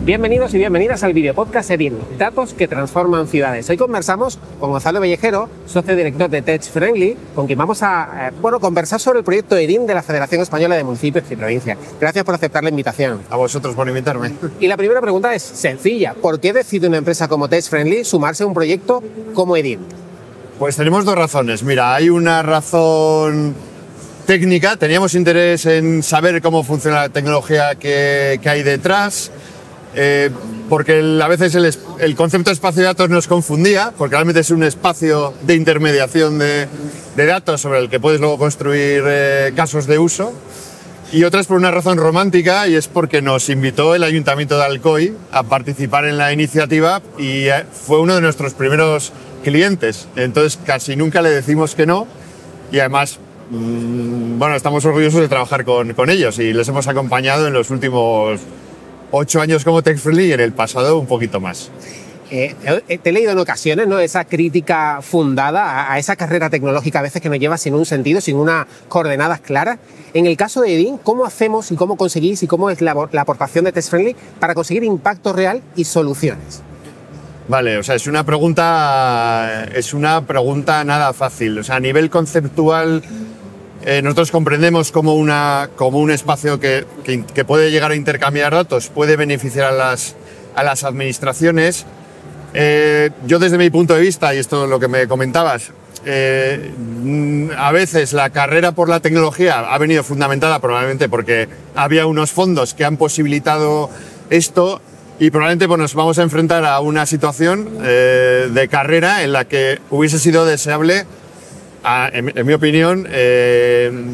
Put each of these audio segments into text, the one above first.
Bienvenidos y bienvenidas al videopodcast EDIN, datos que transforman ciudades. Hoy conversamos con Gonzalo Vellejero, socio director de Tech Friendly, con quien vamos a conversar sobre el proyecto EDIN de la Federación Española de Municipios y Provincias. Gracias por aceptar la invitación. A vosotros por invitarme. Y la primera pregunta es sencilla. ¿Por qué decide una empresa como Tech Friendly sumarse a un proyecto como EDIN? Pues tenemos dos razones. Mira, hay una razón técnica. Teníamos interés en saber cómo funciona la tecnología que hay detrás. Porque a veces el concepto de espacio de datos nos confundía, porque realmente es un espacio de intermediación de datos sobre el que puedes luego construir casos de uso. Y otra es por una razón romántica, y es porque nos invitó el Ayuntamiento de Alcoy a participar en la iniciativa y fue uno de nuestros primeros clientes. Entonces casi nunca le decimos que no, y además estamos orgullosos de trabajar con ellos y les hemos acompañado en los últimos 8 años como Tech Friendly y en el pasado un poquito más. Te he leído en ocasiones, ¿no?, esa crítica fundada a esa carrera tecnológica a veces que nos lleva sin un sentido, sin unas coordenadas claras. En el caso de EDIN, ¿cómo hacemos y cómo conseguís y cómo es la aportación de Tech Friendly para conseguir impacto real y soluciones? Vale, o sea, es una pregunta nada fácil. O sea, a nivel conceptual, nosotros comprendemos como un espacio que puede llegar a intercambiar datos, puede beneficiar a las administraciones. Yo desde mi punto de vista, y esto es lo que me comentabas, a veces la carrera por la tecnología ha venido fundamentada probablemente porque había unos fondos que han posibilitado esto, y probablemente nos vamos a enfrentar a una situación de carrera en la que hubiese sido deseable, en mi opinión,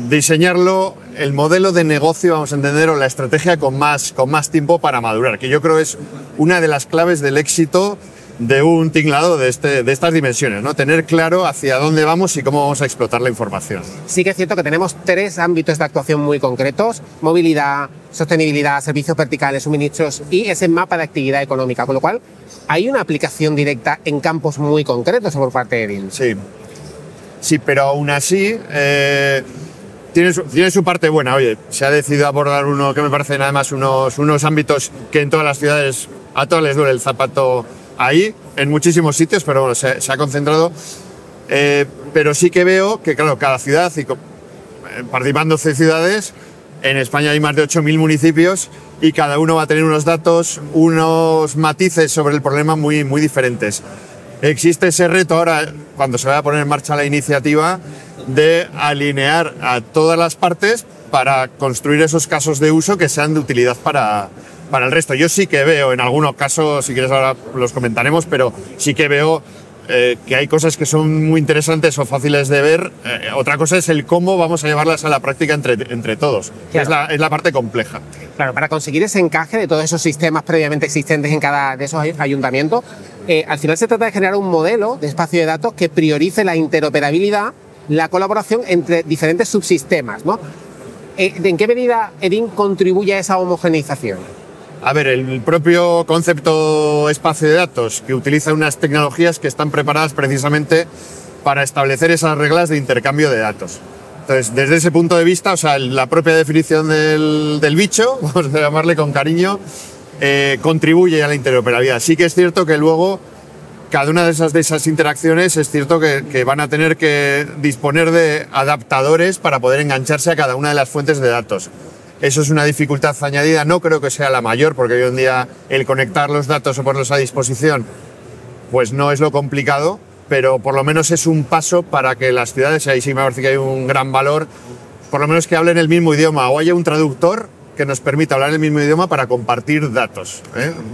diseñarlo, el modelo de negocio, vamos a entender, o la estrategia con más tiempo para madurar, que yo creo es una de las claves del éxito de un tinglado de estas dimensiones, ¿no? Tener claro hacia dónde vamos y cómo vamos a explotar la información. Sí que es cierto que tenemos 3 ámbitos de actuación muy concretos: movilidad, sostenibilidad, servicios verticales, suministros y ese mapa de actividad económica, con lo cual hay una aplicación directa en campos muy concretos por parte de EDIN. Sí, pero aún así tiene su parte buena. Oye, se ha decidido abordar uno que me parecen además unos ámbitos que en todas las ciudades a todas les duele el zapato ahí, en muchísimos sitios, pero bueno, se ha concentrado. Pero sí que veo que, claro, cada ciudad, participando 12 ciudades, en España hay más de 8.000 municipios y cada uno va a tener unos datos, unos matices sobre el problema muy, muy diferentes. Existe ese reto ahora, cuando se va a poner en marcha la iniciativa, de alinear a todas las partes para construir esos casos de uso que sean de utilidad para el resto. Yo sí que veo, en algunos casos, si quieres ahora los comentaremos, pero sí que veo que hay cosas que son muy interesantes o fáciles de ver. Otra cosa es el cómo vamos a llevarlas a la práctica entre todos. Claro. Es la parte compleja. Claro, para conseguir ese encaje de todos esos sistemas previamente existentes en cada de esos ayuntamientos, al final se trata de generar un modelo de espacio de datos que priorice la interoperabilidad, la colaboración entre diferentes subsistemas, ¿no? ¿En qué medida EDIN contribuye a esa homogeneización? A ver, el propio concepto espacio de datos, que utiliza unas tecnologías que están preparadas precisamente para establecer esas reglas de intercambio de datos. Entonces, desde ese punto de vista, o sea, la propia definición del bicho, vamos a llamarle con cariño, contribuye a la interoperabilidad. Sí que es cierto que luego cada una de esas interacciones es cierto que van a tener que disponer de adaptadores para poder engancharse a cada una de las fuentes de datos. Eso es una dificultad añadida, no creo que sea la mayor, porque hoy en día el conectar los datos o ponerlos a disposición pues no es lo complicado, pero por lo menos es un paso para que las ciudades, y ahí sí me parece que hay un gran valor, por lo menos que hablen el mismo idioma o haya un traductor que nos permita hablar el mismo idioma para compartir datos.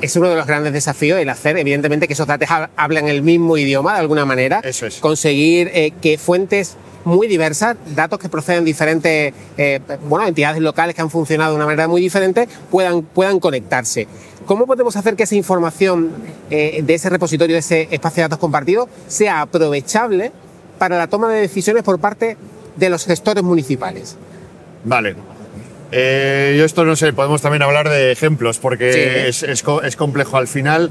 Es uno de los grandes desafíos, el hacer, evidentemente, que esos datos hablen el mismo idioma de alguna manera. Eso es. Conseguir que fuentes muy diversas, datos que proceden de diferentes entidades locales que han funcionado de una manera muy diferente, puedan conectarse. ¿Cómo podemos hacer que esa información de ese repositorio, de ese espacio de datos compartido, sea aprovechable para la toma de decisiones por parte de los gestores municipales? Vale. Yo esto no sé, podemos también hablar de ejemplos, porque sí, es complejo. Al final,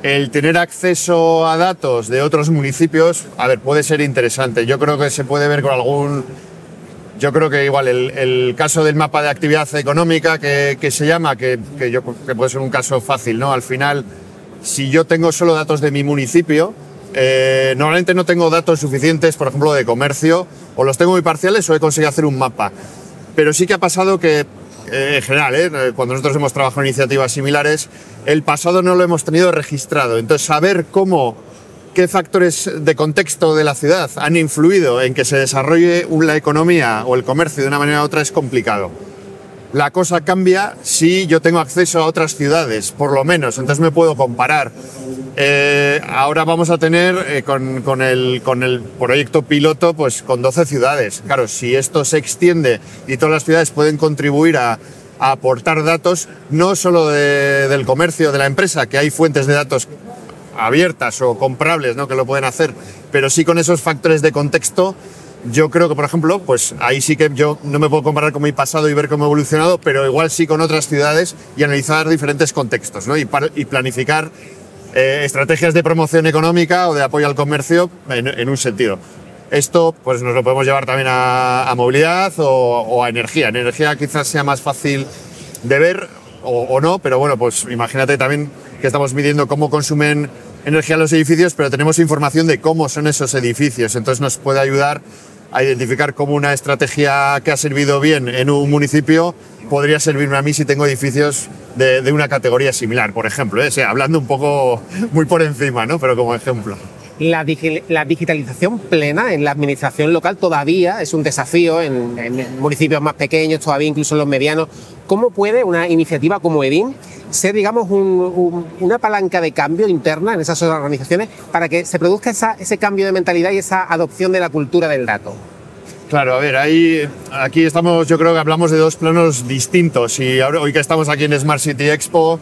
el tener acceso a datos de otros municipios, a ver, puede ser interesante. Yo creo que se puede ver con algún yo creo que igual el caso del mapa de actividad económica que se llama, que puede ser un caso fácil, ¿no? Al final, si yo tengo solo datos de mi municipio, normalmente no tengo datos suficientes, por ejemplo, de comercio, o los tengo muy parciales o he conseguido hacer un mapa. Pero sí que ha pasado que, en general, cuando nosotros hemos trabajado en iniciativas similares, el pasado no lo hemos tenido registrado. Entonces, saber qué factores de contexto de la ciudad han influido en que se desarrolle la economía o el comercio de una manera u otra es complicado. La cosa cambia si yo tengo acceso a otras ciudades, por lo menos, entonces me puedo comparar. Ahora vamos a tener con el proyecto piloto, pues con 12 ciudades. Claro, si esto se extiende y todas las ciudades pueden contribuir a aportar datos, no solo del comercio, de la empresa, que hay fuentes de datos abiertas o comprables, ¿no?, que lo pueden hacer, pero sí con esos factores de contexto. Yo creo que, por ejemplo, pues ahí sí que yo no me puedo comparar con mi pasado y ver cómo he evolucionado, pero igual sí con otras ciudades y analizar diferentes contextos, ¿no? Y planificar estrategias de promoción económica o de apoyo al comercio en un sentido. Esto pues nos lo podemos llevar también a movilidad o a energía. En energía quizás sea más fácil de ver o no, pero bueno, pues imagínate también que estamos midiendo cómo consumen energía los edificios, pero tenemos información de cómo son esos edificios, entonces nos puede ayudar a identificar cómo una estrategia que ha servido bien en un municipio podría servirme a mí si tengo edificios de una categoría similar, por ejemplo, o sea, hablando un poco muy por encima, ¿no?, pero como ejemplo. La digitalización plena en la administración local todavía es un desafío en municipios más pequeños, todavía incluso en los medianos. ¿Cómo puede una iniciativa como Edin ser, digamos, una palanca de cambio interna en esas organizaciones para que se produzca ese cambio de mentalidad y esa adopción de la cultura del dato? Claro, a ver, aquí estamos, yo creo que hablamos de dos planos distintos y hoy que estamos aquí en Smart City Expo,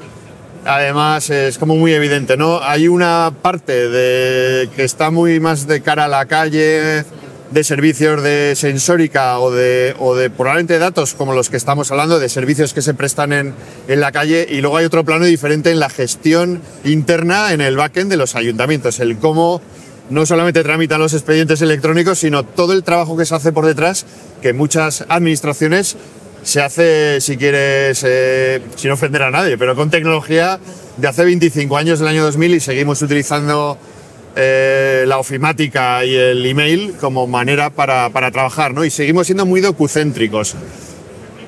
además es como muy evidente, ¿no? Hay una parte que está muy más de cara a la calle, de servicios de sensórica o de probablemente datos como los que estamos hablando, de servicios que se prestan en la calle, y luego hay otro plano diferente en la gestión interna, en el backend de los ayuntamientos, el cómo no solamente tramitan los expedientes electrónicos, sino todo el trabajo que se hace por detrás, que muchas administraciones se hace, si quieres, sin ofender a nadie, pero con tecnología de hace 25 años, del año 2000, y seguimos utilizando la ofimática y el email como manera para trabajar, ¿no? Y seguimos siendo muy docucéntricos.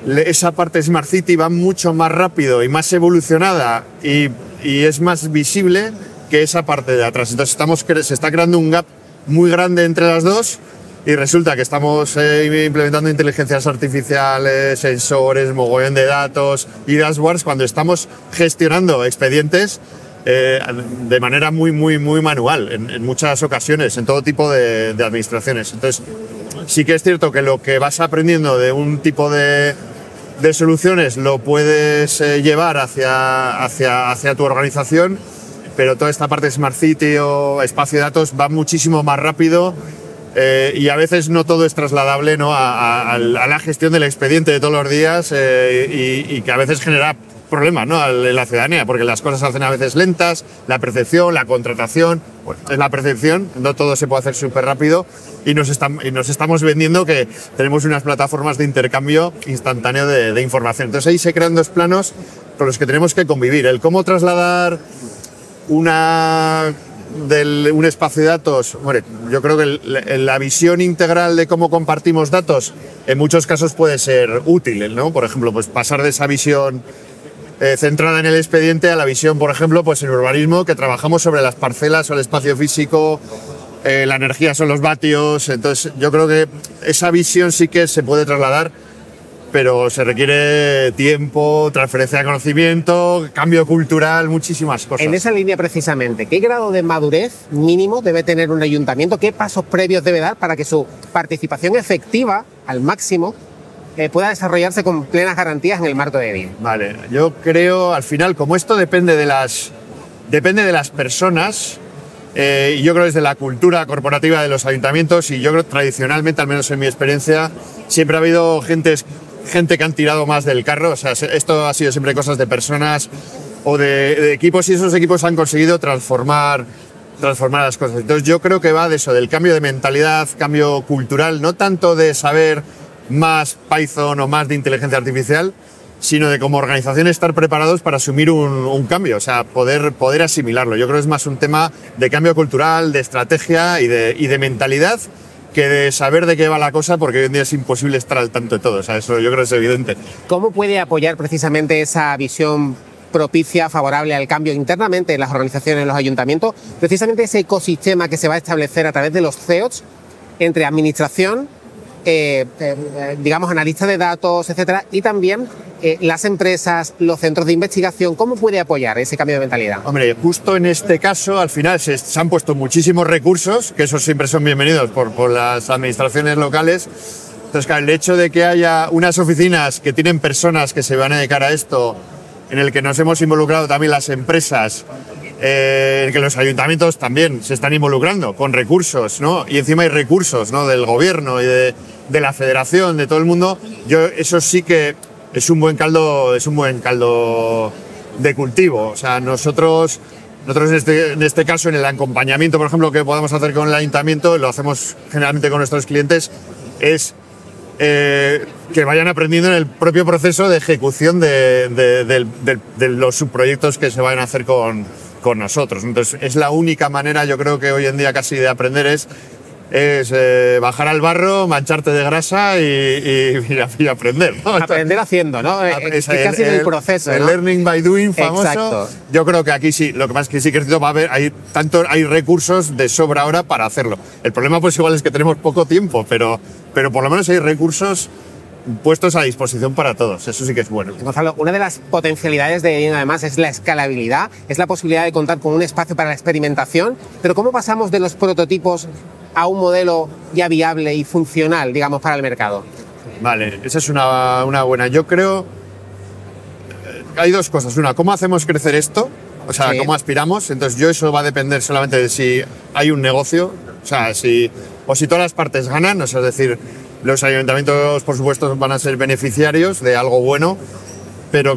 Esa parte de Smart City va mucho más rápido y más evolucionada y es más visible que esa parte de atrás. Entonces se está creando un gap muy grande entre las dos. Y resulta que estamos implementando inteligencias artificiales, sensores, mogollón de datos y dashboards cuando estamos gestionando expedientes de manera muy manual en muchas ocasiones, en todo tipo de administraciones. Entonces, sí que es cierto que lo que vas aprendiendo de un tipo de soluciones lo puedes llevar hacia tu organización, pero toda esta parte de Smart City o espacio de datos va muchísimo más rápido. Y a veces no todo es trasladable, ¿no?, a la gestión del expediente de todos los días y que a veces genera problemas, ¿no?, en la ciudadanía, porque las cosas se hacen a veces lentas, la percepción, la contratación, pues es la percepción, no todo se puede hacer súper rápido y nos estamos vendiendo que tenemos unas plataformas de intercambio instantáneo de información. Entonces ahí se crean dos planos con los que tenemos que convivir, el cómo trasladar un espacio de datos. Bueno, yo creo que la visión integral de cómo compartimos datos en muchos casos puede ser útil, ¿no? Por ejemplo, pues pasar de esa visión centrada en el expediente a la visión, por ejemplo, pues en urbanismo, que trabajamos sobre las parcelas o el espacio físico, la energía son los vatios. Entonces yo creo que esa visión sí que se puede trasladar, pero se requiere tiempo, transferencia de conocimiento, cambio cultural, muchísimas cosas. En esa línea precisamente, ¿qué grado de madurez mínimo debe tener un ayuntamiento? ¿Qué pasos previos debe dar para que su participación efectiva al máximo pueda desarrollarse con plenas garantías en el marco de Edin? Vale, yo creo, al final, como esto depende de las personas, y yo creo desde la cultura corporativa de los ayuntamientos, y yo creo tradicionalmente, al menos en mi experiencia, siempre ha habido gente que han tirado más del carro. O sea, esto ha sido siempre cosas de personas o de equipos, y esos equipos han conseguido transformar las cosas. Entonces yo creo que va de eso, del cambio de mentalidad, cambio cultural, no tanto de saber más Python o más de inteligencia artificial, sino de como organización estar preparados para asumir un cambio, o sea, poder asimilarlo. Yo creo que es más un tema de cambio cultural, de estrategia y de mentalidad, que de saber de qué va la cosa, porque hoy en día es imposible estar al tanto de todo. O sea, eso yo creo que es evidente. ¿Cómo puede apoyar precisamente esa visión propicia, favorable al cambio internamente en las organizaciones, en los ayuntamientos, precisamente ese ecosistema que se va a establecer a través de los CEOs entre administración, digamos, analistas de datos, etcétera, y también las empresas, los centros de investigación? ¿Cómo puede apoyar ese cambio de mentalidad? Hombre, justo en este caso, al final se han puesto muchísimos recursos, que esos siempre son bienvenidos por las administraciones locales. Entonces, claro, el hecho de que haya unas oficinas que tienen personas que se van a dedicar a esto, en el que nos hemos involucrado también las empresas, que los ayuntamientos también se están involucrando con recursos, ¿no? Y encima hay recursos, ¿no?, del gobierno y de la federación, de todo el mundo. Eso sí que es un buen caldo de cultivo. O sea, nosotros en este caso, en el acompañamiento, por ejemplo, que podemos hacer con el ayuntamiento, lo hacemos generalmente con nuestros clientes, es que vayan aprendiendo en el propio proceso de ejecución de los subproyectos que se vayan a hacer con nosotros. Entonces, es la única manera, yo creo que hoy en día casi, de aprender es bajar al barro, mancharte de grasa y aprender, ¿no? Aprender haciendo, ¿no? Es casi el proceso, ¿no? El learning by doing famoso. Exacto. Yo creo que aquí sí, lo que pasa es que sí que es cierto, va a haber, hay recursos de sobra ahora para hacerlo. El problema pues igual es que tenemos poco tiempo, pero por lo menos hay recursos puestos a disposición para todos. Eso sí que es bueno. Gonzalo, una de las potencialidades de IEN además es la escalabilidad, es la posibilidad de contar con un espacio para la experimentación, pero ¿cómo pasamos de los prototipos a un modelo ya viable y funcional, digamos, para el mercado? Vale, esa es una buena. Yo creo hay dos cosas. Una, ¿cómo hacemos crecer esto? O sea, sí, ¿cómo aspiramos? Entonces, eso va a depender solamente de si hay un negocio, o sea, si todas las partes ganan, o sea, es decir, los ayuntamientos, por supuesto, van a ser beneficiarios de algo bueno, pero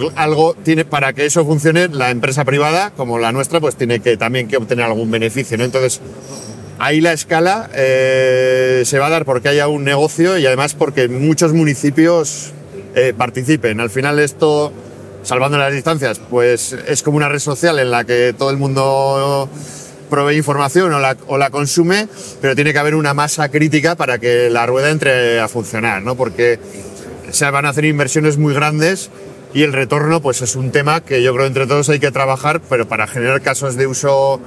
para que eso funcione, la empresa privada, como la nuestra, pues tiene que también que obtener algún beneficio, ¿no? Entonces, ahí la escala se va a dar porque haya un negocio y además porque muchos municipios participen. Al final esto, salvando las distancias, pues es como una red social en la que todo el mundo provee información o la consume, pero tiene que haber una masa crítica para que la rueda entre a funcionar, ¿no? Porque se van a hacer inversiones muy grandes y el retorno pues es un tema que yo creo entre todos hay que trabajar, pero para generar casos de uso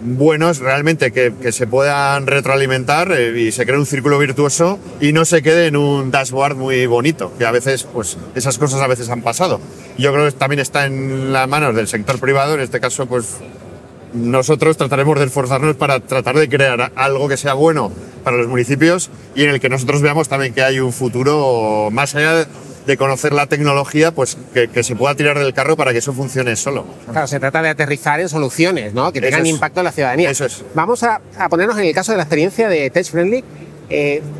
buenos realmente que se puedan retroalimentar y se cree un círculo virtuoso y no se quede en un dashboard muy bonito, que a veces pues esas cosas a veces han pasado. Yo creo que también está en las manos del sector privado, en este caso pues nosotros trataremos de esforzarnos para tratar de crear algo que sea bueno para los municipios y en el que nosotros veamos también que hay un futuro más allá de conocer la tecnología, pues que se pueda tirar del carro para que eso funcione solo. Claro, se trata de aterrizar en soluciones, ¿no?, que tengan impacto en la ciudadanía. Eso es. Vamos a ponernos en el caso de la experiencia de Tech Friendly,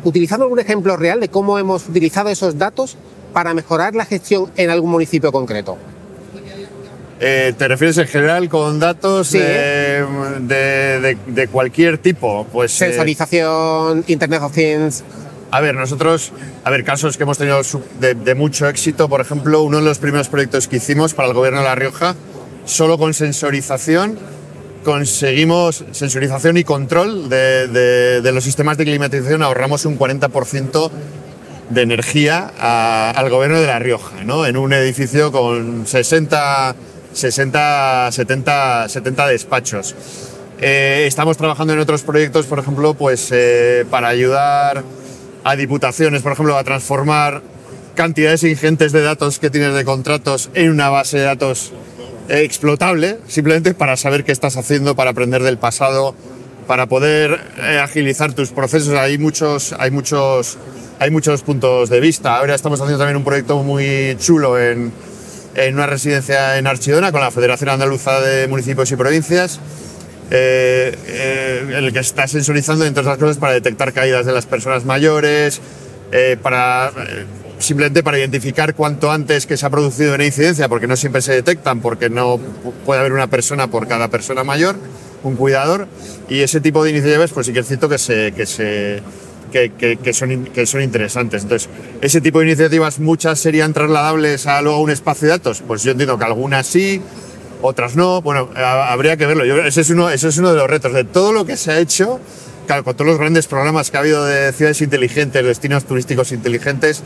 utilizando algún ejemplo real de cómo hemos utilizado esos datos para mejorar la gestión en algún municipio concreto. ¿Te refieres en general con datos sí, de cualquier tipo? Pues, sensorización, Internet of Things. A ver, casos que hemos tenido de mucho éxito, por ejemplo, uno de los primeros proyectos que hicimos para el Gobierno de La Rioja, solo con sensorización, conseguimos sensorización y control de los sistemas de climatización, ahorramos un 40% de energía al Gobierno de La Rioja, ¿no? En un edificio con 70 despachos. Estamos trabajando en otros proyectos, por ejemplo, pues para ayudar a diputaciones, por ejemplo, a transformar cantidades ingentes de datos que tienes de contratos en una base de datos explotable, simplemente para saber qué estás haciendo, para aprender del pasado, para poder agilizar tus procesos. Hay muchos puntos de vista. Ahora estamos haciendo también un proyecto muy chulo en una residencia en Archidona con la Federación Andaluza de Municipios y Provincias, en el que está sensorizando, entre otras cosas, para detectar caídas de las personas mayores, simplemente para identificar cuánto antes que se ha producido una incidencia, porque no siempre se detectan, porque no puede haber una persona por cada persona mayor, un cuidador, y ese tipo de iniciativas pues sí que es cierto que que son interesantes. Entonces, ese tipo de iniciativas, muchas serían trasladables a luego a un espacio de datos. Pues yo entiendo que algunas sí, otras no. Bueno, habría que verlo. Ese es uno de los retos. De todo lo que se ha hecho, claro, con todos los grandes programas que ha habido de ciudades inteligentes, destinos turísticos inteligentes,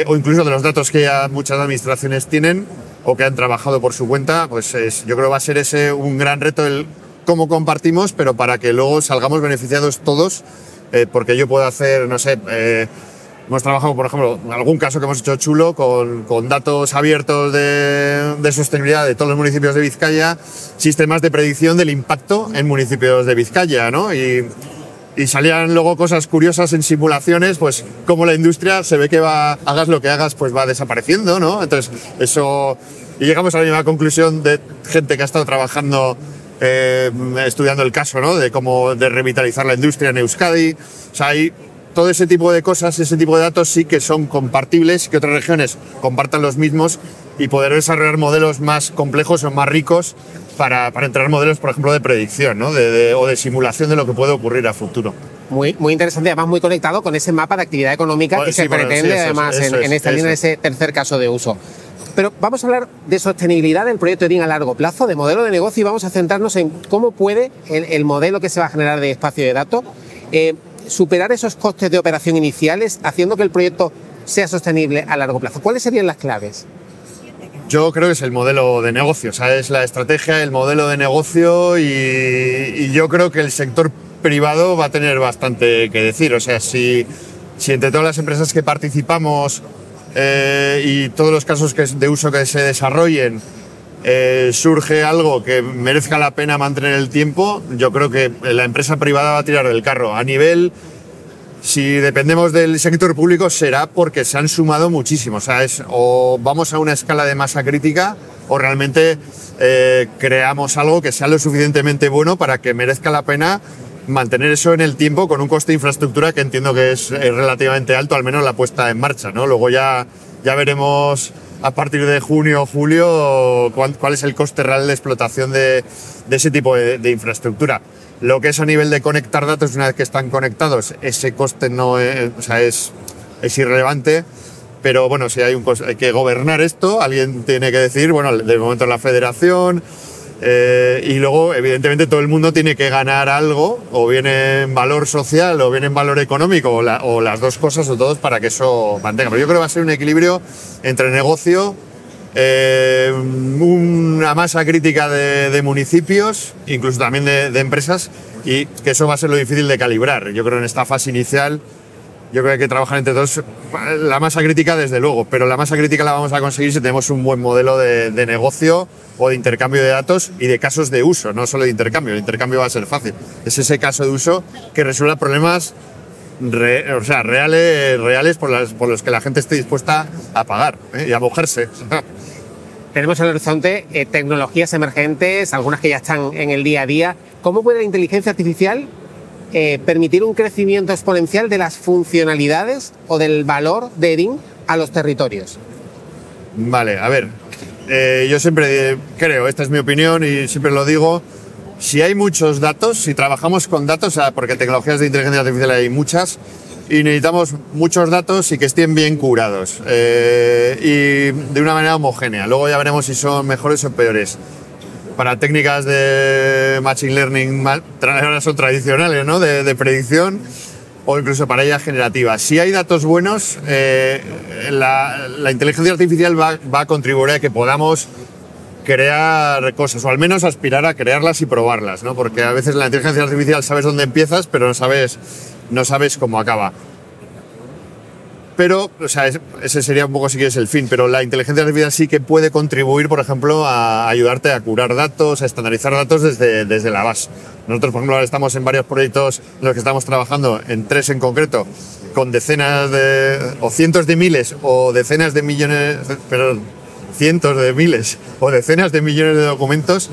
o incluso de los datos que ya muchas administraciones tienen o que han trabajado por su cuenta, pues yo creo que va a ser ese un gran reto el cómo compartimos, pero para que luego salgamos beneficiados todos, porque yo puedo hacer, no sé, hemos trabajado, por ejemplo, en algún caso que hemos hecho chulo con datos abiertos de sostenibilidad de todos los municipios de Vizcaya, sistemas de predicción del impacto en municipios de Vizcaya, ¿no? Y salían luego cosas curiosas en simulaciones, pues como la industria se ve que hagas lo que hagas, pues va desapareciendo, ¿no? Entonces, eso... Y llegamos a la misma conclusión de gente que ha estado trabajando, estudiando el caso, ¿no? De revitalizar la industria en Euskadi. O sea, hay todo ese tipo de cosas, ese tipo de datos sí que son compartibles, que otras regiones compartan los mismos y poder desarrollar modelos más complejos o más ricos para entrenar modelos, por ejemplo, de predicción, ¿no? O de simulación de lo que puede ocurrir a futuro. Muy interesante, además muy conectado con ese mapa de actividad económica que se pretende, además, en esta línea, en ese tercer caso de uso. Pero vamos a hablar de sostenibilidad del proyecto EDIN a largo plazo, de modelo de negocio, y vamos a centrarnos en cómo puede el modelo que se va a generar de espacio de datos superar esos costes de operación iniciales, haciendo que el proyecto sea sostenible a largo plazo. ¿Cuáles serían las claves? Yo creo que es el modelo de negocio, o sea, es la estrategia, el modelo de negocio y yo creo que el sector privado va a tener bastante que decir. O sea, si entre todas las empresas que participamos y todos los casos de uso que se desarrollen surge algo que merezca la pena mantener el tiempo, yo creo que la empresa privada va a tirar del carro. A nivel... Si dependemos del sector público será porque se han sumado muchísimo. O sea, o vamos a una escala de masa crítica o realmente creamos algo que sea lo suficientemente bueno para que merezca la pena mantener eso en el tiempo con un coste de infraestructura que entiendo que es relativamente alto, al menos la puesta en marcha, ¿no? Luego ya veremos a partir de junio o julio cuál es el coste real de explotación de ese tipo de infraestructura. Lo que es a nivel de conectar datos, una vez que están conectados, ese coste no es, o sea, es irrelevante, pero bueno, si hay que gobernar esto, alguien tiene que decir, bueno, de momento la federación, y luego evidentemente todo el mundo tiene que ganar algo, o bien en valor social o bien en valor económico, o las dos cosas o todos para que eso mantenga. Pero yo creo que va a ser un equilibrio entre negocio, una masa crítica de municipios, incluso también de empresas, y que eso va a ser lo difícil de calibrar. Yo creo en esta fase inicial, yo creo que hay que trabajar entre todos. La masa crítica desde luego, pero la masa crítica la vamos a conseguir si tenemos un buen modelo de negocio o de intercambio de datos y de casos de uso, no solo de intercambio. El intercambio va a ser fácil. Es ese caso de uso que resuelva problemas reales por los que la gente esté dispuesta a pagar y a mojarse. Tenemos en el horizonte tecnologías emergentes, algunas que ya están en el día a día. ¿Cómo puede la inteligencia artificial permitir un crecimiento exponencial de las funcionalidades o del valor de EDIN a los territorios? Vale, a ver, yo siempre creo, esta es mi opinión y siempre lo digo, si hay muchos datos, si trabajamos con datos, porque tecnologías de inteligencia artificial hay muchas, y necesitamos muchos datos y que estén bien curados y de una manera homogénea. Luego ya veremos si son mejores o peores. Para técnicas de Machine Learning son tradicionales, ¿no? de predicción, o incluso para ellas generativas. Si hay datos buenos, la inteligencia artificial va a contribuir a que podamos crear cosas, o al menos aspirar a crearlas y probarlas, ¿no? Porque a veces la inteligencia artificial sabes dónde empiezas, pero no sabes cómo acaba. Pero, o sea, ese sería un poco, si quieres, el fin. Pero la inteligencia artificial sí que puede contribuir, por ejemplo, a ayudarte a curar datos, a estandarizar datos desde la base. Nosotros, por ejemplo, ahora estamos en varios proyectos en los que estamos trabajando, en 3 en concreto, con decenas o cientos de miles o decenas de millones, perdón, cientos de miles o decenas de millones de documentos.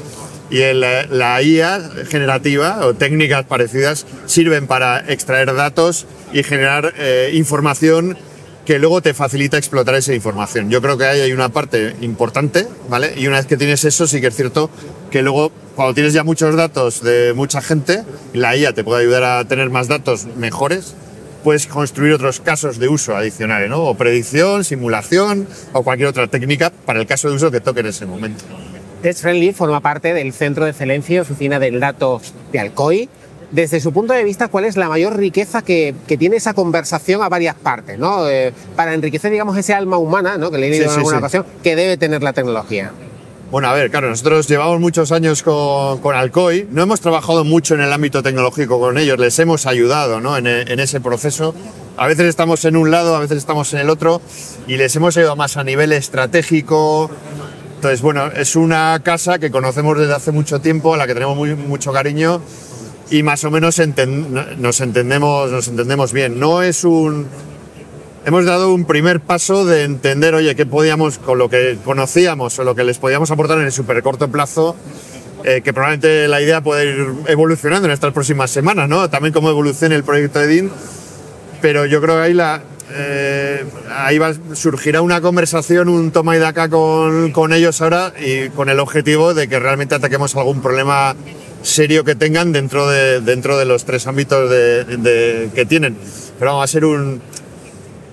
Y la IA generativa o técnicas parecidas sirven para extraer datos y generar información que luego te facilita explotar esa información. Yo creo que ahí hay una parte importante, ¿vale? Y una vez que tienes eso, sí que es cierto que luego, cuando tienes ya muchos datos de mucha gente, la IA te puede ayudar a tener más datos mejores puedes construir otros casos de uso adicionales, ¿no? O predicción, simulación o cualquier otra técnica para el caso de uso que toque en ese momento. Test Friendly forma parte del Centro de Excelencia y Oficina del Dato de Alcoy. Desde su punto de vista, ¿cuál es la mayor riqueza que tiene esa conversación a varias partes, ¿no? Para enriquecer, digamos, ese alma humana, ¿no? Que le he dicho en alguna ocasión, que debe tener la tecnología. Bueno, a ver, claro, nosotros llevamos muchos años con Alcoy, no hemos trabajado mucho en el ámbito tecnológico con ellos, les hemos ayudado, ¿no? en ese proceso. A veces estamos en un lado, a veces estamos en el otro y les hemos ayudado más a nivel estratégico. Entonces, bueno, es una casa que conocemos desde hace mucho tiempo, a la que tenemos mucho cariño y más o menos nos entendemos bien. Hemos dado un primer paso de entender, oye, qué podíamos, con lo que conocíamos o lo que les podíamos aportar en el súper corto plazo, que probablemente la idea puede ir evolucionando en estas próximas semanas, ¿no? También cómo evolucione el proyecto Edin, pero yo creo que ahí surgirá una conversación, un toma y daca con ellos ahora y con el objetivo de que realmente ataquemos algún problema serio que tengan dentro de los 3 ámbitos que tienen. Pero vamos,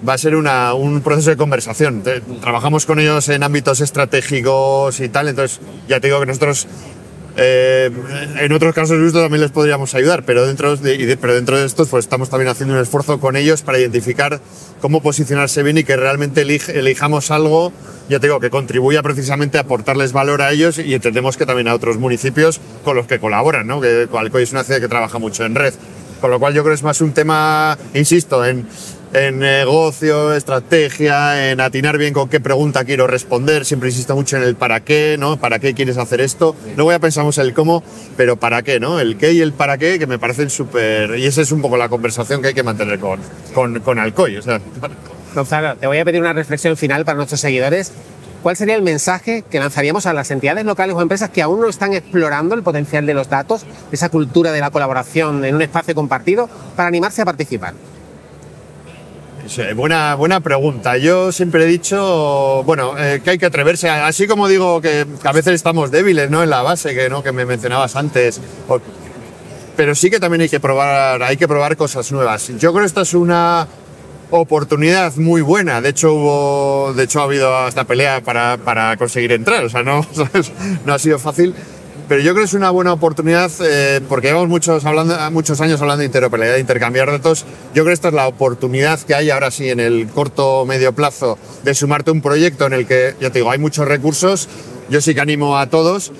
va a ser un proceso de conversación. Trabajamos con ellos en ámbitos estratégicos y tal, entonces ya te digo que nosotros en otros casos de uso también les podríamos ayudar, pero dentro de estos pues estamos también haciendo un esfuerzo con ellos para identificar cómo posicionarse bien y que realmente elijamos algo, ya te digo, que contribuya precisamente a aportarles valor a ellos y entendemos que también a otros municipios con los que colaboran, ¿no? Que Alcoy es una ciudad que trabaja mucho en red, con lo cual yo creo que es más un tema, insisto, en negocio, estrategia, en atinar bien con qué pregunta quiero responder. Siempre insisto mucho en el para qué, ¿no? ¿Para qué quieres hacer esto? Luego ya pensamos el cómo, pero para qué, ¿no? El qué y el para qué, que me parecen súper... Y esa es un poco la conversación que hay que mantener con Alcoy. O sea, Gonzalo, te voy a pedir una reflexión final para nuestros seguidores. ¿Cuál sería el mensaje que lanzaríamos a las entidades locales o empresas que aún no están explorando el potencial de los datos, esa cultura de la colaboración en un espacio compartido, para animarse a participar? Buena pregunta. Yo siempre he dicho, bueno, que hay que atreverse, así como digo que a veces estamos débiles, ¿no? En la base, que me mencionabas antes, pero sí que también hay que probar cosas nuevas. Yo creo que esta es una oportunidad muy buena. De hecho ha habido hasta pelea para conseguir entrar, o sea, no ha sido fácil. Pero yo creo que es una buena oportunidad porque llevamos muchos años hablando de interoperabilidad, de intercambiar datos. Yo creo que esta es la oportunidad que hay ahora sí en el corto o medio plazo de sumarte a un proyecto en el que, ya te digo, hay muchos recursos. Yo sí que animo a todos.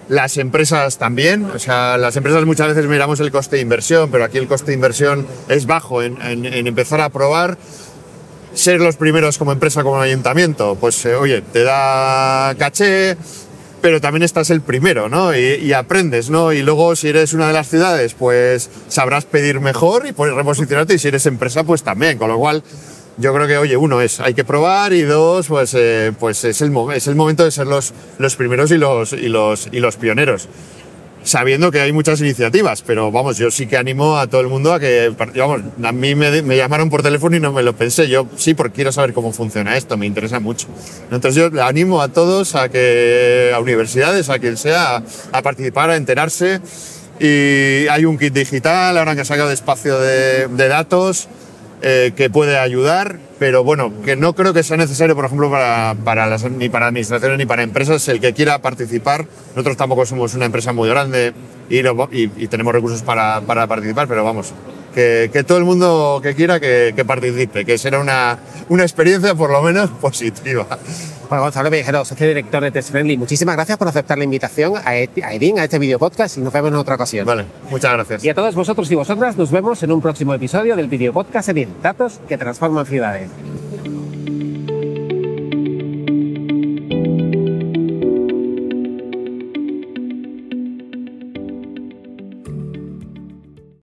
Las empresas también, o sea, las empresas muchas veces miramos el coste de inversión, pero aquí el coste de inversión es bajo en empezar a probar. Ser los primeros como empresa, como ayuntamiento, pues oye, te da caché, pero también estás el primero, ¿no? Y aprendes, ¿no? Y luego, si eres una de las ciudades, pues sabrás pedir mejor y puedes reposicionarte, y si eres empresa, pues también. Con lo cual, yo creo que, oye, uno hay que probar, y dos, pues es el momento de ser los primeros y los pioneros. Sabiendo que hay muchas iniciativas, pero vamos, yo sí que animo a todo el mundo a que, vamos, a mí me llamaron por teléfono y no me lo pensé, yo sí, porque quiero saber cómo funciona esto, me interesa mucho. Entonces yo animo a todos a universidades, a quien sea, a participar, a enterarse, y hay un kit digital ahora que ha sacado de espacio de datos que puede ayudar, pero bueno, que no creo que sea necesario, por ejemplo, ni para administraciones ni para empresas, el que quiera participar. Nosotros tampoco somos una empresa muy grande y tenemos recursos para participar, pero vamos, que todo el mundo que quiera que participe, que será una experiencia por lo menos positiva. Juan Gonzalo Pellejero, socio director de Test Friendly, muchísimas gracias por aceptar la invitación a Edin, a este video podcast, y nos vemos en otra ocasión. Vale, muchas gracias. Y a todos vosotros y vosotras nos vemos en un próximo episodio del video podcast Edin, datos que transforman ciudades.